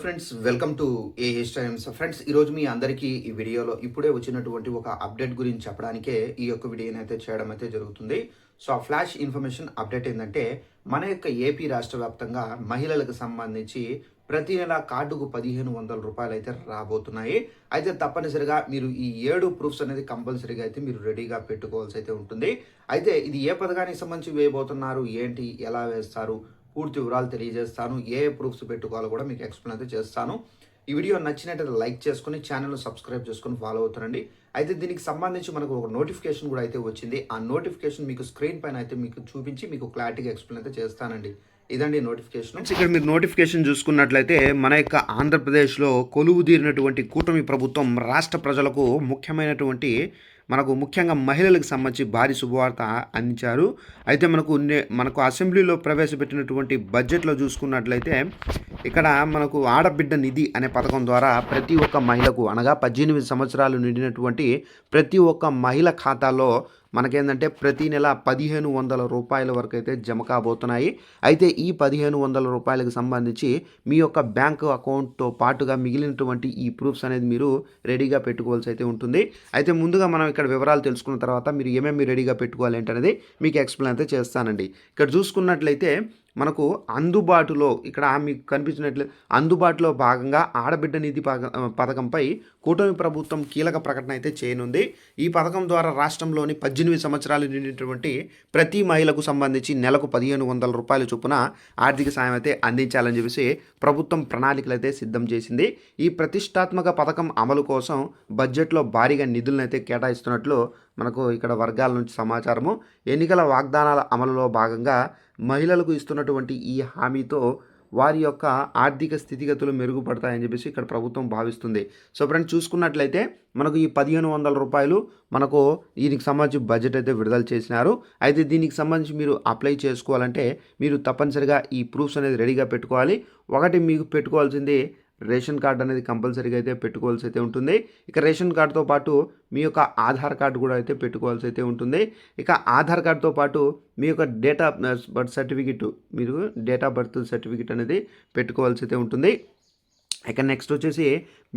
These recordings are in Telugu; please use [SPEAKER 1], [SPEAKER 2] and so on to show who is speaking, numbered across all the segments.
[SPEAKER 1] Friends, welcome to AH times. Friends, ఈరోజు మీ అందరికీ ఈ వీడియోలో ఇప్పుడే వచ్చినటువంటి ఒక అప్డేట్ గురించి చెప్పడానికే ఈ యొక్క వీడియోని అయితే చేయడం అయితే జరుగుతుంది. సో ఆ ఫ్లాష్ ఇన్ఫర్మేషన్ అప్డేట్ ఏంటంటే, మన యొక్క ఏపీ రాష్ట్ర వ్యాప్తంగా మహిళలకు సంబంధించి ప్రతి నెల కార్డుకు 1500 రూపాయలు అయితే రాబోతున్నాయి. అయితే తప్పనిసరిగా మీరు ఈ 7 ప్రూఫ్స్ అనేది కంపల్సరీగా అయితే మీరు రెడీగా పెట్టుకోవాల్సి అయితే ఉంటుంది. అయితే ఇది ఏ పథకానికి సంబంధించి వేయబోతున్నారు, ఏంటి, ఎలా వేస్తారు, పూర్తి వివరాలు తెలియజేస్తాను. ఏ ప్రూఫ్స్ పెట్టుకోవాలో కూడా మీకు ఎక్స్ప్లెయిన్ అయితే చేస్తాను. ఈ వీడియో నచ్చినట్టయితే లైక్ చేసుకుని ఛానల్ను సబ్స్క్రైబ్ చేసుకుని ఫాలో అవుతారండి. అయితే దీనికి సంబంధించి మనకు ఒక నోటిఫికేషన్ కూడా అయితే వచ్చింది. ఆ నోటిఫికేషన్ మీకు స్క్రీన్ పైన అయితే మీకు చూపించి మీకు క్లారిటీగా ఎక్స్ప్లెయిన్ అయితే చేస్తానండి. ఇదండి నోటిఫికేషన్. ఇక్కడ మీరు నోటిఫికేషన్ చూసుకున్నట్లయితే మన యొక్క ఆంధ్రప్రదేశ్లో కొలువు తీరినటువంటి కూటమి ప్రభుత్వం రాష్ట్ర ప్రజలకు ముఖ్యమైనటువంటి మనకు ముఖ్యంగా మహిళలకు సంబంధించి భారీ శుభవార్త అందించారు. అయితే మనకు అసెంబ్లీలో ప్రవేశపెట్టినటువంటి బడ్జెట్లో చూసుకున్నట్లయితే ఇక్కడ మనకు ఆడబిడ్డ నిధి అనే పథకం ద్వారా ప్రతి ఒక్క మహిళకు అనగా 18 సంవత్సరాలు నిండినటువంటి ప్రతి ఒక్క మహిళ ఖాతాలో మనకేంటంటే ప్రతి నెల 1500 రూపాయల వరకు అయితే జమ కాబోతున్నాయి. అయితే ఈ 1500 రూపాయలకు సంబంధించి మీ యొక్క బ్యాంకు అకౌంట్తో పాటుగా మిగిలినటువంటి ఈ ప్రూఫ్స్ అనేది మీరు రెడీగా పెట్టుకోవాల్సి అయితే ఉంటుంది. అయితే ముందుగా మనం ఇక్కడ వివరాలు తెలుసుకున్న తర్వాత మీరు ఏమేమి రెడీగా పెట్టుకోవాలి ఏంటనేది మీకు ఎక్స్ప్లెయిన్ అయితే చేస్తానండి. ఇక్కడ చూసుకున్నట్లయితే మనకు అందుబాటులో ఇక్కడ మీకు కనిపించినట్లు అందుబాటులో భాగంగా ఆడబిడ్డ నిధి పథకంపై కూటమి ప్రభుత్వం కీలక ప్రకటన అయితే చేయనుంది. ఈ పథకం ద్వారా రాష్ట్రంలోని 18 సంవత్సరాలు నిండినటువంటి ప్రతి మహిళకు సంబంధించి నెలకు 1500 రూపాయల చొప్పున ఆర్థిక సాయం అయితే అందించాలని చెప్పేసి ప్రభుత్వం ప్రణాళికలు అయితే సిద్ధం చేసింది. ఈ ప్రతిష్టాత్మక పథకం అమలు కోసం బడ్జెట్లో భారీగా నిధులను అయితే కేటాయిస్తున్నట్లు మనకు ఇక్కడ వర్గాల నుంచి సమాచారము. ఎన్నికల వాగ్దానాల అమలులో భాగంగా మహిళలకు ఇస్తున్నటువంటి ఈ హామీతో వారి యొక్క ఆర్థిక స్థితిగతులు మెరుగుపడతాయని చెప్పేసి ఇక్కడ ప్రభుత్వం భావిస్తుంది. సో ఫ్రెండ్స్, చూసుకున్నట్లయితే మనకు ఈ 1500 రూపాయలు మనకు దీనికి సంబంధించి బడ్జెట్ అయితే విడుదల చేసినారు. అయితే దీనికి సంబంధించి మీరు అప్లై చేసుకోవాలంటే మీరు తప్పనిసరిగా ఈ ప్రూఫ్స్ అనేది రెడీగా పెట్టుకోవాలి. ఒకటి మీకు పెట్టుకోవాల్సింది రేషన్ కార్డు అనేది కంపల్సరీగా అయితే పెట్టుకోవాల్సి అయితే ఉంటుంది. ఇక రేషన్ కార్డుతో పాటు మీ యొక్క ఆధార్ కార్డు కూడా అయితే పెట్టుకోవాల్సి అయితే ఉంటుంది. ఇక ఆధార్ కార్డుతో పాటు మీ యొక్క డేట్ ఆఫ్ బర్త్ సర్టిఫికెట్ మీరు డేట్ ఆఫ్ బర్త్ సర్టిఫికెట్ అనేది పెట్టుకోవాల్సి అయితే ఉంటుంది. ఇక నెక్స్ట్ వచ్చేసి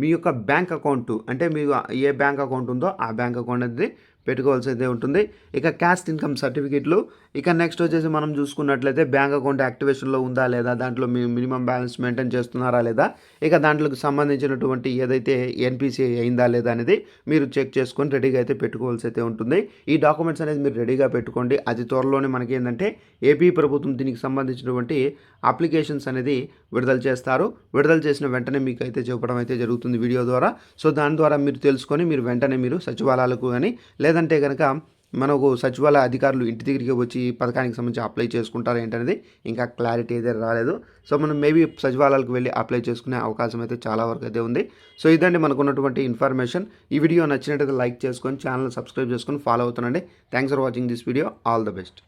[SPEAKER 1] మీ యొక్క బ్యాంక్ అకౌంట్ అంటే మీకు ఏ బ్యాంక్ అకౌంట్ ఉందో ఆ బ్యాంక్ అకౌంట్ అనేది పెట్టుకోవాల్సి అయితే ఉంటుంది. ఇక క్యాస్ట్ ఇన్కమ్ సర్టిఫికెట్లు. ఇక నెక్స్ట్ వచ్చేసి మనం చూసుకున్నట్లయితే బ్యాంక్ అకౌంట్ యాక్టివేషన్లో ఉందా లేదా, దాంట్లో మీ మినిమం బ్యాలెన్స్ మెయింటైన్ చేస్తున్నారా లేదా, ఇక దాంట్లోకి సంబంధించినటువంటి ఏదైతే ఎన్పిసి అయిందా లేదా అనేది మీరు చెక్ చేసుకొని రెడీగా అయితే పెట్టుకోవాల్సి అయితే ఉంటుంది. ఈ డాక్యుమెంట్స్ అనేది మీరు రెడీగా పెట్టుకోండి. అతి త్వరలోనే మనకి ఏంటంటే ఏపీ ప్రభుత్వం దీనికి సంబంధించినటువంటి అప్లికేషన్స్ అనేది విడుదల చేస్తారు. విడుదల చేసిన వెంటనే మీకు అయితే చెప్పడం అయితే జరుగుతుంది వీడియో ద్వారా. సో దాని ద్వారా మీరు తెలుసుకొని మీరు వెంటనే మీరు సచివాలయాలకు కానీ లేదంటే కనుక మనకు సచివాలయ అధికారులు ఇంటి దగ్గరికి వచ్చి పథకానికి సంబంధించి అప్లై చేసుకుంటారు ఏంటనేది ఇంకా క్లారిటీ అయితే రాలేదు. సో మనం మేబీ సచివాలయాలకు వెళ్ళి అప్లై చేసుకునే అవకాశం అయితే చాలా వరకు అయితే ఉంది. సో ఇదండి మనకు ఉన్నటువంటి ఇన్ఫర్మేషన్. ఈ వీడియో నచ్చినట్టయితే లైక్ చేసుకొని ఛానల్ సబ్స్క్రైబ్ చేసుకొని ఫాలో అవుతానండి. Thanks for watching this video. All the best.